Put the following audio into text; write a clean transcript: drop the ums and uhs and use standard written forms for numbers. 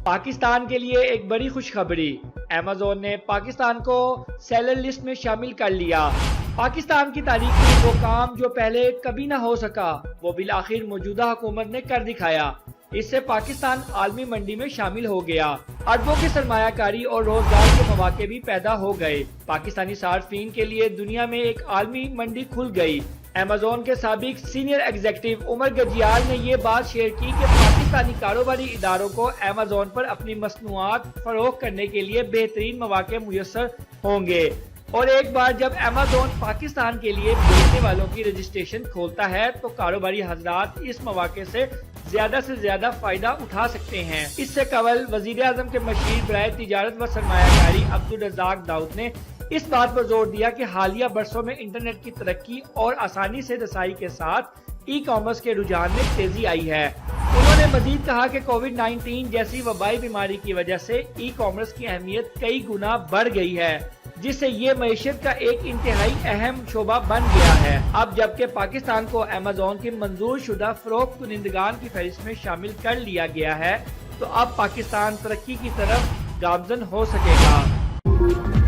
پاکستان کے لیے ایک بڑی خوشخبری، ایمیزون نے پاکستان کو سیلر لسٹ میں شامل کر لیا۔ پاکستان کی تاریخ میں وہ کام جو پہلے کبھی نہ ہو سکا، وہ بالآخر موجودہ حکومت نے کر دکھایا۔ اس سے پاکستان عالمی منڈی میں شامل ہو گیا۔ اربوں کی سرمایہ کاری اور روزگار کے مواقع بھی پیدا ہو گئے۔ پاکستانی صارفین کے لیے دنیا میں ایک عالمی منڈی کھل گئی۔ ایمیزون کے سابق سینئر ایگزیکٹو عمر گجیال نے یہ بات شیئر کی کہ پاکستانی کاروباری اداروں کو ایمیزون پر اپنی مصنوعات فروخت کرنے کے لیے بہترین مواقع میسر ہوں گے، اور ایک بار جب ایمیزون پاکستان کے لیے بیچنے والوں کی رجسٹریشن کھولتا ہے تو کاروباری حضرات اس مواقع سے زیادہ فائدہ اٹھا سکتے ہیں۔ اس سے قبل وزیر اعظم کے مشیر برائے تجارت و سرمایہ کاری عبدالرزاق داؤد نے اس بات پر زور دیا کہ حالیہ برسوں میں انٹرنیٹ کی ترقی اور آسانی سے رسائی کے ساتھ ای کامرس کے رجحان میں تیزی آئی ہے۔ انہوں نے مزید کہا کہ کووڈ-19 جیسی وبائی بیماری کی وجہ سے ای کامرس کی اہمیت کئی گنا بڑھ گئی ہے، جس سے یہ معیشت کا ایک انتہائی اہم شعبہ بن گیا ہے۔ اب جبکہ پاکستان کو ایمیزون کی منظور شدہ فروخت کنندگان کی فہرست میں شامل کر لیا گیا ہے، تو اب پاکستان ترقی کی طرف گامزن ہو سکے گا۔